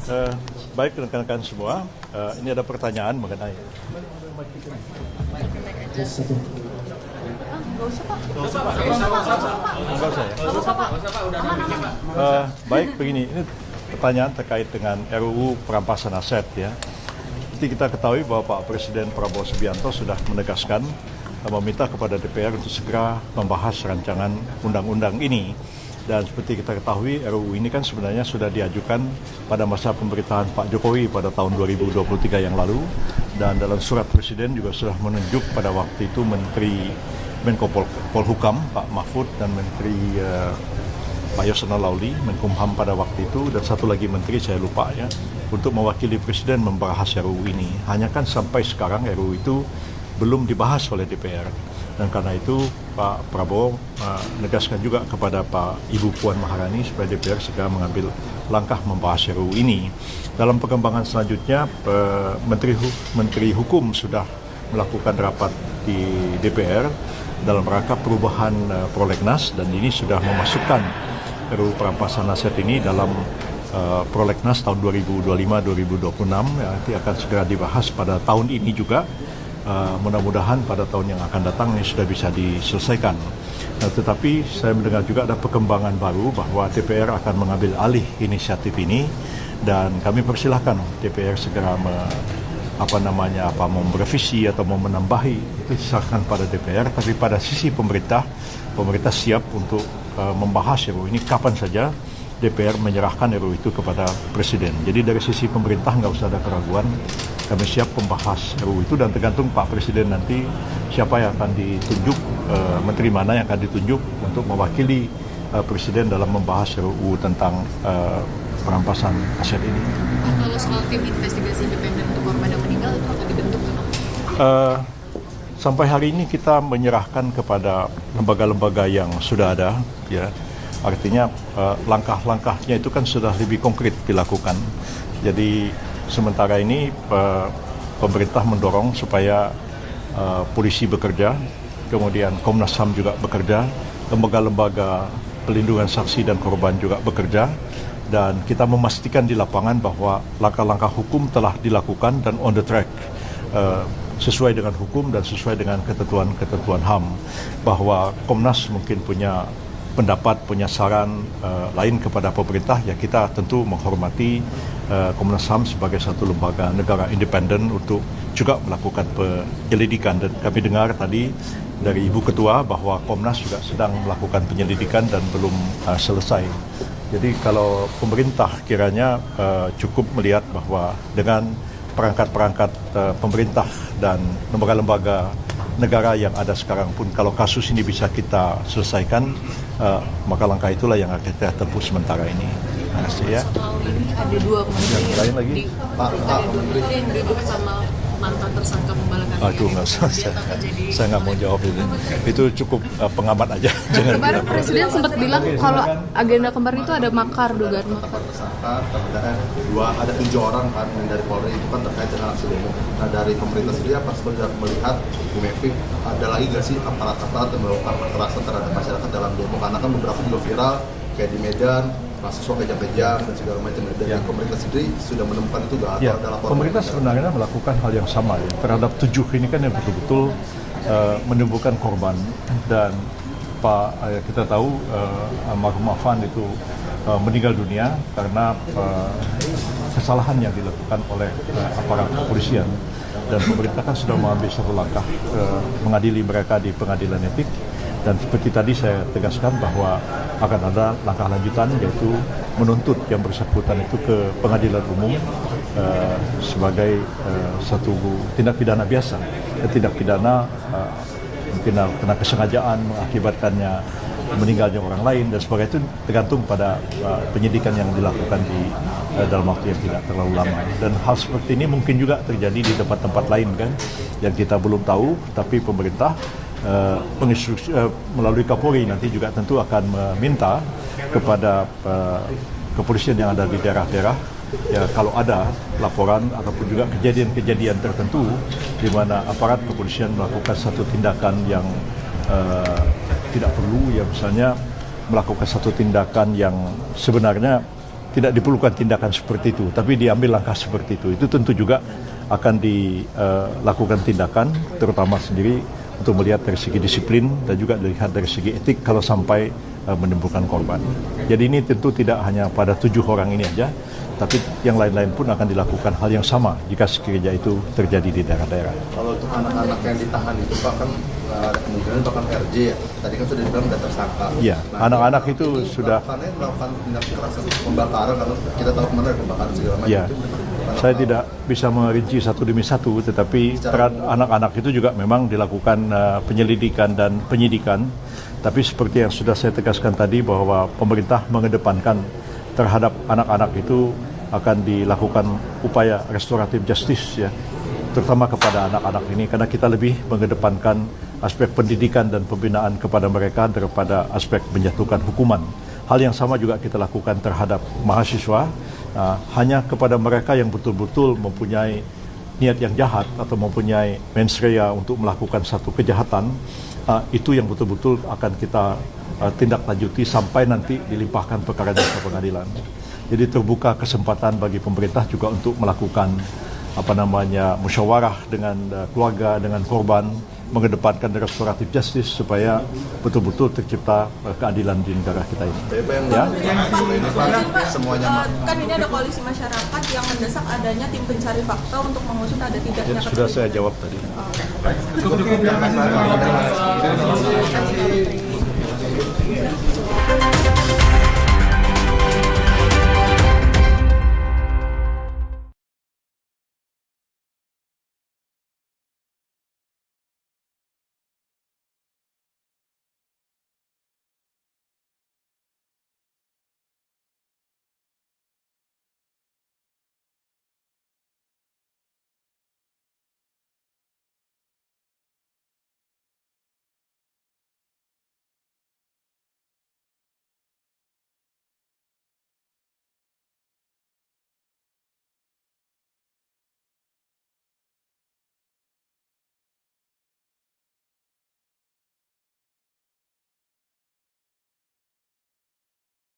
Eh, Baik rekan-rekan semua, ini ada pertanyaan mengenai baik begini, ini pertanyaan terkait dengan RUU perampasan aset ya. Seperti kita ketahui bahwa Pak Presiden Prabowo Subianto sudah menegaskan meminta kepada DPR untuk segera membahas rancangan undang-undang ini. Dan seperti kita ketahui, RUU ini kan sebenarnya sudah diajukan pada masa pemerintahan Pak Jokowi pada tahun 2023 yang lalu. Dan dalam surat Presiden juga sudah menunjuk pada waktu itu Menteri Menko Polhukam, Pak Mahfud, dan Menteri Pak Yasona Lauli, Menkumham pada waktu itu, dan satu lagi Menteri, saya lupa ya, untuk mewakili Presiden membahas RUU ini. Hanya kan sampai sekarang RUU itu belum dibahas oleh DPR. Dan karena itu Pak Prabowo menegaskan juga kepada Ibu Puan Maharani supaya DPR segera mengambil langkah membahas RUU ini. Dalam perkembangan selanjutnya, Menteri Hukum sudah melakukan rapat di DPR dalam rangka perubahan prolegnas, dan ini sudah memasukkan RUU perampasan aset ini dalam prolegnas tahun 2025-2026 ya, nanti akan segera dibahas pada tahun ini juga. Mudah-mudahan pada tahun yang akan datang ini sudah bisa diselesaikan. Tetapi saya mendengar juga ada perkembangan baru bahwa DPR akan mengambil alih inisiatif ini, dan kami persilahkan DPR segera mau merevisi atau mau menambahi, itu diserahkan pada DPR. Tapi pada sisi pemerintah siap untuk membahas RUU ini kapan saja DPR menyerahkan RUU itu kepada Presiden. Jadi dari sisi pemerintah nggak usah ada keraguan, kami siap membahas RUU itu, dan tergantung Pak Presiden nanti siapa yang akan ditunjuk, menteri mana yang akan ditunjuk untuk mewakili Presiden dalam membahas RUU tentang perampasan aset ini. Kalau soal tim investigasi independen untuk korban yang meninggal itu akan dibentuk kan? Sampai hari ini kita menyerahkan kepada lembaga-lembaga yang sudah ada, ya. Artinya langkah-langkahnya itu kan sudah lebih konkret dilakukan. Jadi sementara ini pemerintah mendorong supaya polisi bekerja, kemudian Komnas HAM juga bekerja, lembaga-lembaga pelindungan saksi dan korban juga bekerja, dan kita memastikan di lapangan bahwa langkah-langkah hukum telah dilakukan dan on the track, sesuai dengan hukum dan sesuai dengan ketentuan HAM, bahwa Komnas mungkin punya pendapat, punya saran lain kepada pemerintah, ya kita tentu menghormati Komnas HAM sebagai satu lembaga negara independen untuk juga melakukan penyelidikan. Dan kami dengar tadi dari Ibu Ketua bahwa Komnas juga sedang melakukan penyelidikan dan belum selesai. Jadi kalau pemerintah kiranya cukup melihat bahwa dengan perangkat-perangkat pemerintah dan lembaga-lembaga negara yang ada sekarang pun, kalau kasus ini bisa kita selesaikan, maka langkah itulah yang akan kita tempuh sementara ini. Terima kasih ya. Soal ini ada dua menteri lain lagi? ada dua menteri yang duduk sama mantan tersangka pembalakan. Aduh, nggak usah. Saya nggak mau jawab itu. Itu cukup pengamat aja. Jangan. Kemarin Presiden sempat bilang kalau agenda kemarin itu ada makar, dugaan makar. Tersangka ada 7 orang kan yang dari Polri itu kan terkait dengan aksi demo. Nah dari pemerintah sendiri apa sudah melihat Bu Mevi ada lagi nggak sih aparat-aparat yang melakukan kekerasan terhadap masyarakat dalam demo? Karena kan beberapa juga viral kayak di Medan, mahasiswa kejam-kejam dan segala macam. Dan pemerintah sendiri sudah menemukan itu nggak? Ya, pemerintah sebenarnya melakukan hal yang sama ya terhadap 7 ini kan yang betul-betul menimbulkan korban. Dan kita tahu almarhum Afan itu meninggal dunia karena kesalahan yang dilakukan oleh aparat kepolisian, dan pemerintah kan sudah mengambil satu langkah mengadili mereka di pengadilan etik. Dan seperti tadi saya tegaskan bahwa akan ada langkah lanjutan, yaitu menuntut yang bersangkutan itu ke pengadilan umum sebagai satu tindak pidana biasa, tindak pidana mungkin kena kesengajaan mengakibatkannya meninggalnya orang lain dan sebagainya. Itu tergantung pada penyidikan yang dilakukan di dalam waktu yang tidak terlalu lama. Dan hal seperti ini mungkin juga terjadi di tempat-tempat lain kan, yang kita belum tahu, tapi pemerintah penginstruksi melalui Kapolri nanti juga tentu akan meminta kepada kepolisian yang ada di daerah-daerah, ya kalau ada laporan ataupun juga kejadian-kejadian tertentu di mana aparat kepolisian melakukan satu tindakan yang tidak perlu, ya misalnya melakukan satu tindakan yang sebenarnya tidak diperlukan tindakan seperti itu, tapi diambil langkah seperti itu. Itu tentu juga akan dilakukan tindakan, terutama sendiri untuk melihat dari segi disiplin dan juga dilihat dari segi etik kalau sampai menimbulkan korban. Jadi ini tentu tidak hanya pada 7 orang ini aja, tapi yang lain-lain pun akan dilakukan hal yang sama jika sekiranya itu terjadi di daerah-daerah. Kalau untuk anak-anak yang ditahan itu Pak kan ada kemungkinan bahkan RJ ya. Tadi kan sudah dibilang sudah tersangka. Iya, anak-anak itu sudah melakukan tindak kekerasan pembakaran karena kita tahu kemarin ada pembakaran segala macam. Ya, saya tidak bisa merinci satu demi satu, tetapi anak-anak itu juga memang dilakukan penyelidikan dan penyidikan. Tapi seperti yang sudah saya tegaskan tadi bahwa pemerintah mengedepankan terhadap anak-anak itu akan dilakukan upaya restoratif justice ya, terutama kepada anak-anak ini karena kita lebih mengedepankan aspek pendidikan dan pembinaan kepada mereka daripada aspek menjatuhkan hukuman. Hal yang sama juga kita lakukan terhadap mahasiswa, hanya kepada mereka yang betul-betul mempunyai niat yang jahat atau mempunyai mens rea untuk melakukan satu kejahatan, itu yang betul-betul akan kita tindak lanjuti sampai nanti dilimpahkan perkaranya ke pengadilan. Jadi terbuka kesempatan bagi pemerintah juga untuk melakukan musyawarah dengan keluarga, dengan korban, mengedepankan restoratif justice supaya betul-betul tercipta keadilan di negara kita ini. Semuanya kan ini ada koalisi masyarakat yang mendesak adanya tim pencari fakta untuk mengusut ada tidaknya. Sudah saya jawab tadi. Cukup.